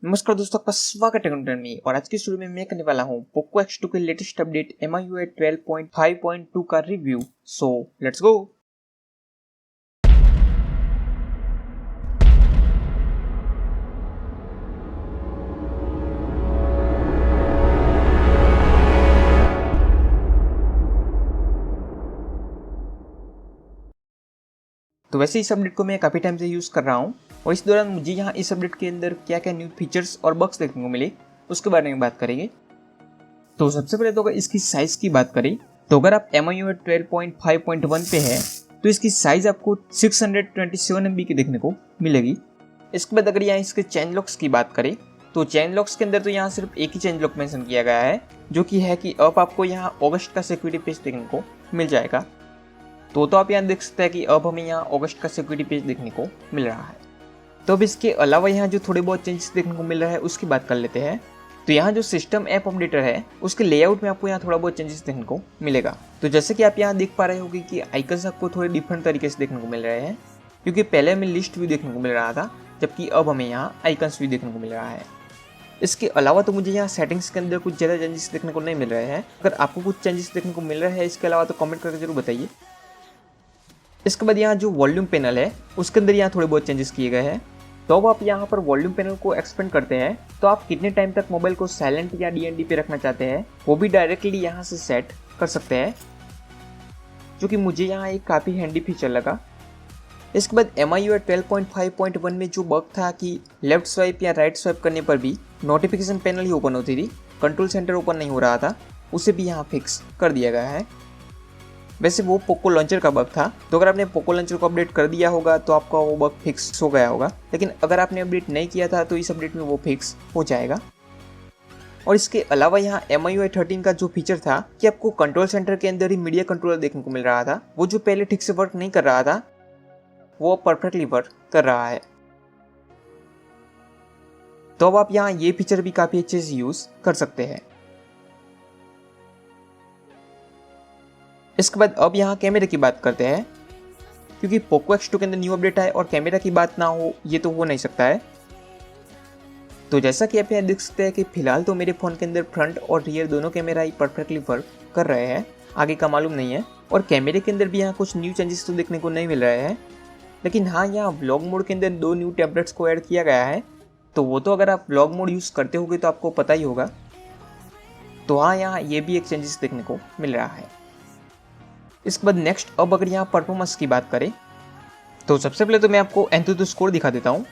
नमस्कार दोस्तों, आपका स्वागत है कंटेंट में। और आज की वीडियो में मैं करने वाला हूँ पोको X2 के लेटेस्ट अपडेट MIUI 12.5.2 का रिव्यू। So let's go. तो वैसे इस अपडेट को मैं काफ़ी टाइम से यूज़ कर रहा हूँ और इस दौरान मुझे यहाँ इस अपडेट के अंदर क्या क्या न्यू फीचर्स और बग्स देखने को मिले उसके बारे में बात करेंगे। तो सबसे पहले तो अगर इसकी साइज़ की बात करें तो अगर आप MIUI 12.5.1 पे है तो इसकी साइज़ आपको 627 MB की देखने को मिलेगी। इसके बाद अगर यहाँ इसके चेन लॉक्स की बात करें तो चेन लॉक्स के अंदर तो यहाँ सिर्फ एक ही चेन लॉक मेंशन किया गया है, जो कि है कि अब आपको यहाँ ऑगस्ट का सिक्योरिटी पेज देखने को मिल जाएगा। तो आप यहाँ देख सकते हैं कि अब हमें यहाँ अगस्त का सिक्योरिटी पेज देखने को मिल रहा है। तो अब इसके अलावा यहाँ जो थोड़े बहुत चेंजेस देखने को मिल रहा है उसकी बात कर लेते हैं। तो यहाँ जो सिस्टम ऐप अपडेटर है उसके लेआउट में आपको यहाँ थोड़ा बहुत चेंजेस देखने को मिलेगा। तो जैसे कि आप यहाँ देख पा रहे होंगे कि आइकन्स आपको थोड़े डिफरेंट तरीके से देखने को मिल रहे हैं, क्योंकि पहले हमें लिस्ट व्यू देखने को मिल रहा था, जबकि अब हमें यहाँ आइकन्स व्यू देखने को मिल रहा है। इसके अलावा तो मुझे यहाँ सेटिंग्स के अंदर कुछ ज़्यादा चेंजेस देखने को नहीं मिल रहे हैं। अगर आपको कुछ चेंजेस देखने को मिल रहे हैं इसके अलावा तो कमेंट करके जरूर बताइए। इसके बाद यहाँ जो वॉल्यूम पैनल है उसके अंदर यहाँ थोड़े बहुत चेंजेस किए गए हैं। तो अब आप यहाँ पर वॉल्यूम पैनल को एक्सपेंड करते हैं तो आप कितने टाइम तक मोबाइल को साइलेंट या DND पे रखना चाहते हैं वो भी डायरेक्टली यहाँ से सेट कर सकते हैं, जो कि मुझे यहाँ एक काफ़ी हैंडी फीचर लगा। इसके बाद MIUI 12.5.1 में जो बग था कि लेफ्ट स्वाइप या राइट स्वाइप करने पर भी नोटिफिकेशन पैनल ही ओपन होती थी, कंट्रोल सेंटर ओपन नहीं हो रहा था, उसे भी यहाँ फिक्स कर दिया गया है। वैसे वो पोको लॉन्चर का बग था, तो अगर आपने पोको लॉन्चर को अपडेट कर दिया होगा तो आपका वो बग फिक्स हो गया होगा, लेकिन अगर आपने अपडेट नहीं किया था तो इस अपडेट में वो फिक्स हो जाएगा। और इसके अलावा यहाँ MIUI 13 का जो फीचर था कि आपको कंट्रोल सेंटर के अंदर ही मीडिया कंट्रोलर देखने को मिल रहा था, वो जो पहले ठीक से वर्क नहीं कर रहा था वो परफेक्टली वर्क कर रहा है। तो अब आप यहाँ ये फीचर भी काफ़ी अच्छे से यूज़ कर सकते हैं। इसके बाद अब यहाँ कैमरे की बात करते हैं, क्योंकि पोको X2 के अंदर न्यू अपडेट आए और कैमरा की बात ना हो ये तो हो नहीं सकता है। तो जैसा कि आप यहाँ देख सकते हैं कि फिलहाल तो मेरे फ़ोन के अंदर फ्रंट और रियर दोनों कैमरा ही परफेक्टली वर्क कर रहे हैं, आगे का मालूम नहीं है। और कैमरे के अंदर भी यहाँ कुछ न्यू चेंजेस तो देखने को नहीं मिल रहे हैं, लेकिन हाँ यहाँ व्लॉग मोड के अंदर 2 न्यू टैबलेट्स को ऐड किया गया है। तो वो तो अगर आप व्लॉग मोड यूज़ करते होगे तो आपको पता ही होगा। तो हाँ यहाँ ये भी एक चेंजेस देखने को मिल रहा है। इसके बाद नेक्स्ट अब अगर यहाँ परफॉर्मेंस की बात करें तो सबसे पहले तो मैं आपको एंथुसियास्ट स्कोर दिखा देता हूँ।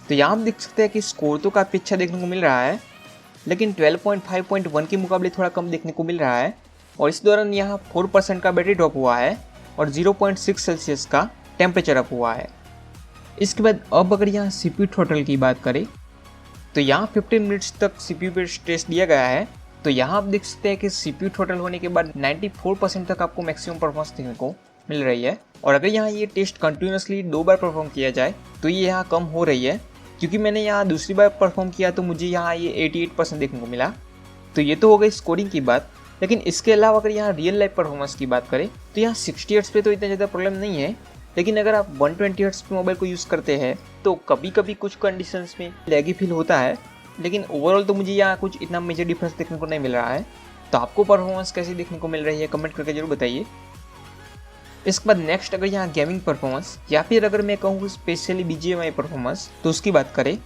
तो यहाँ आप देख सकते हैं कि स्कोर तो काफ़ी अच्छा देखने को मिल रहा है, लेकिन 12.5.1 के मुकाबले थोड़ा कम देखने को मिल रहा है। और इस दौरान यहाँ 4% का बैटरी ड्रॉप हुआ है और 0.6 सेल्सियस का टेम्परेचर अप हुआ है। इसके बाद अब अगर यहाँ CPU थ्रॉटल की बात करें तो यहाँ 15 मिनट्स तक CPU पे स्ट्रेस दिया गया है। तो यहाँ आप देख सकते हैं कि CPU थ्रॉटल होने के बाद 94% तक आपको मैक्सिमम परफॉर्मेंस देखने को मिल रही है। और अगर यहाँ ये टेस्ट कंटिन्यूसली 2 बार परफॉर्म किया जाए तो ये यहाँ कम हो रही है, क्योंकि मैंने यहाँ दूसरी बार परफॉर्म किया तो मुझे यहाँ ये 88% देखने को मिला। तो ये तो हो गई स्कोरिंग की बात, लेकिन इसके अलावा अगर यहाँ रियल लाइफ परफॉर्मेंस की बात करें तो यहाँ 60 हर्ट्ज पे तो इतना ज़्यादा प्रॉब्लम नहीं है, लेकिन अगर आप 120 हर्ट्ज पे मोबाइल को यूज़ करते हैं तो कभी कभी कुछ कंडीशंस में लैगी फील होता है। लेकिन ओवरऑल तो मुझे यहाँ कुछ इतना मेजर डिफरेंस देखने को नहीं मिल रहा है। तो आपको परफॉर्मेंस कैसी देखने को मिल रही है कमेंट करके जरूर बताइए। इसके बाद नेक्स्ट अगर यहाँ गेमिंग परफॉर्मेंस या फिर अगर मैं कहूँ स्पेशली BGMI परफॉर्मेंस तो उसकी बात करें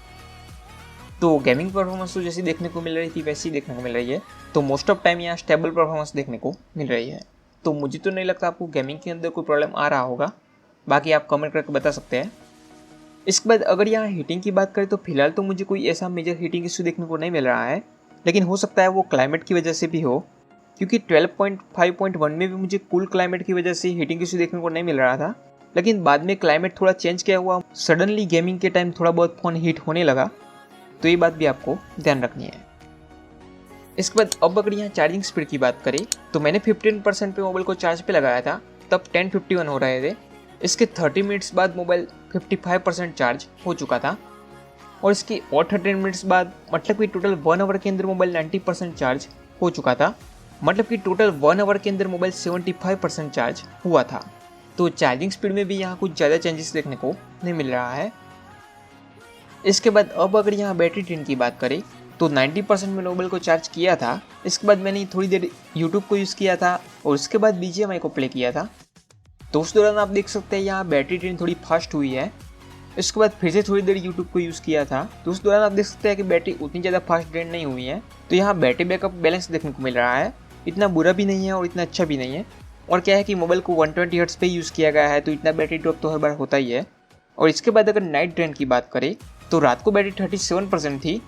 तो गेमिंग परफॉर्मेंस तो जैसी देखने को मिल रही थी वैसी देखने को मिल रही है। तो मोस्ट ऑफ टाइम यहाँ स्टेबल परफॉर्मेंस देखने को मिल रही है। तो मुझे तो नहीं लगता आपको गेमिंग के अंदर कोई प्रॉब्लम आ रहा होगा, बाकी आप कमेंट करके बता सकते हैं। इसके बाद अगर यहाँ हीटिंग की बात करें तो फिलहाल तो मुझे कोई ऐसा मेजर हीटिंग इशू देखने को नहीं मिल रहा है, लेकिन हो सकता है वो क्लाइमेट की वजह से भी हो, क्योंकि 12.5.1 में भी मुझे कूल क्लाइमेट की वजह से हीटिंग इशू देखने को नहीं मिल रहा था, लेकिन बाद में क्लाइमेट थोड़ा चेंज किया हुआ सडनली गेमिंग के टाइम थोड़ा बहुत फ़ोन हीट होने लगा। तो ये बात भी आपको ध्यान रखनी है। इसके बाद अब अगर यहाँ चार्जिंग स्पीड की बात करें तो मैंने 15% पे मोबाइल को चार्ज पे लगाया था, तब 10:51 हो रहे थे। इसके 30 मिनट्स बाद मोबाइल 55% चार्ज हो चुका था, और इसके और 30 मिनट्स बाद मतलब कि टोटल 1 आवर के अंदर मोबाइल 90% चार्ज हो चुका था। मतलब कि टोटल 1 आवर के अंदर मोबाइल 75% चार्ज हुआ था। तो चार्जिंग स्पीड में भी यहाँ कुछ ज़्यादा चेंजेस देखने को नहीं मिल रहा है। इसके बाद अब अगर यहाँ बैटरी ड्रेन की बात करें तो 90% मैंने मोबाइल को चार्ज किया था। इसके बाद मैंने थोड़ी देर यूट्यूब को यूज़ किया था और उसके बाद BGMI को प्ले किया था। तो उस दौरान आप देख सकते हैं यहाँ बैटरी ड्रेन थोड़ी फास्ट हुई है। इसके बाद फिर से थोड़ी देर यूट्यूब को यूज़ किया था तो उस दौरान आप देख सकते हैं कि बैटरी उतनी ज़्यादा फास्ट ड्रेन नहीं हुई है। तो यहाँ बैटरी बैकअप बैलेंस देखने को मिल रहा है, इतना बुरा भी नहीं है और इतना अच्छा भी नहीं है। और क्या है कि मोबाइल को 120 हर्ट्ज पे यूज़ किया गया है तो इतना बैटरी ड्रॉप तो हर बार होता ही है। और इसके बाद अगर नाइट ड्रेन की बात करें तो रात को बैटरी 37% थी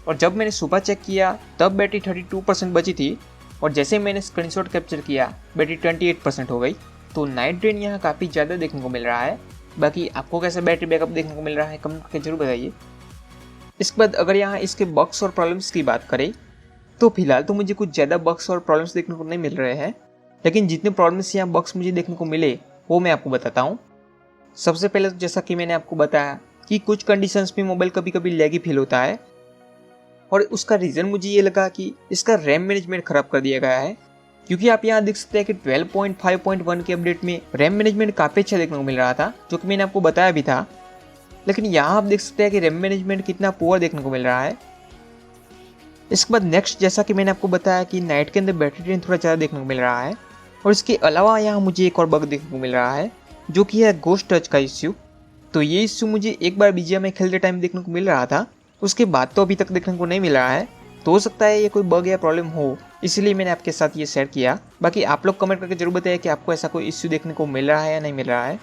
और जब मैंने सुबह चेक किया तब बैटरी 32% बची थी और जैसे मैंने स्क्रीनशॉट कैप्चर किया बैटरी 28% हो गई। तो नाइट ड्रेन यहाँ काफ़ी ज़्यादा देखने को मिल रहा है। बाकी आपको कैसा बैटरी बैकअप देखने को मिल रहा है कमेंट करके जरूर बताइए। इसके बाद अगर यहाँ इसके बग्स और प्रॉब्लम्स की बात करें तो फिलहाल तो मुझे कुछ ज़्यादा बग्स और प्रॉब्लम्स देखने को नहीं मिल रहे हैं, लेकिन जितने प्रॉब्लम्स या बग्स मुझे देखने को मिले वो मैं आपको बताता हूँ। सबसे पहले तो जैसा कि मैंने आपको बताया कि कुछ कंडीशंस में मोबाइल कभी कभी लैगी फील होता है और उसका रीज़न मुझे ये लगा कि इसका रैम मैनेजमेंट ख़राब कर दिया गया है। क्योंकि आप यहाँ देख सकते हैं कि 12.5.1 के अपडेट में रैम मैनेजमेंट काफ़ी अच्छा देखने को मिल रहा था, जो कि मैंने आपको बताया भी था। लेकिन यहाँ आप देख सकते हैं कि रैम मैनेजमेंट कितना पुअर देखने को मिल रहा है। इसके बाद नेक्स्ट जैसा कि मैंने आपको बताया कि नाइट के अंदर बैटरी ड्रेन थोड़ा ज़्यादा देखने को मिल रहा है और इसके अलावा यहाँ मुझे एक और बग देखने को मिल रहा है जो कि है घोस्ट टच का इश्यू। तो ये इश्यू मुझे एक बार BGMI खेलते टाइम देखने को मिल रहा था, उसके बाद तो अभी तक देखने को नहीं मिल रहा है। तो हो सकता है ये कोई बग या प्रॉब्लम हो, इसलिए मैंने आपके साथ ये शेयर किया। बाकी आप लोग कमेंट करके जरूर बताइए कि आपको ऐसा कोई इश्यू देखने को मिल रहा है या नहीं मिल रहा है।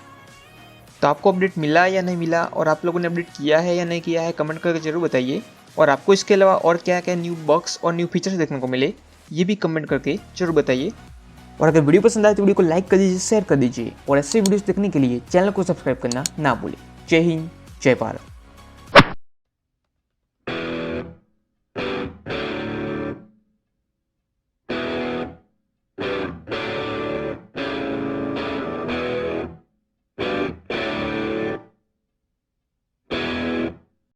तो आपको अपडेट मिला या नहीं मिला और आप लोगों ने अपडेट किया है या नहीं किया है कमेंट करके जरूर बताइए। और आपको इसके अलावा और क्या क्या न्यू बग्स और न्यू फीचर्स देखने को मिले ये भी कमेंट करके जरूर बताइए। और अगर वीडियो पसंद आए तो वीडियो को लाइक कर दीजिए, शेयर कर दीजिए और ऐसे वीडियोस देखने के लिए चैनल को सब्सक्राइब करना ना भूलें। जय हिंद, जय भारत।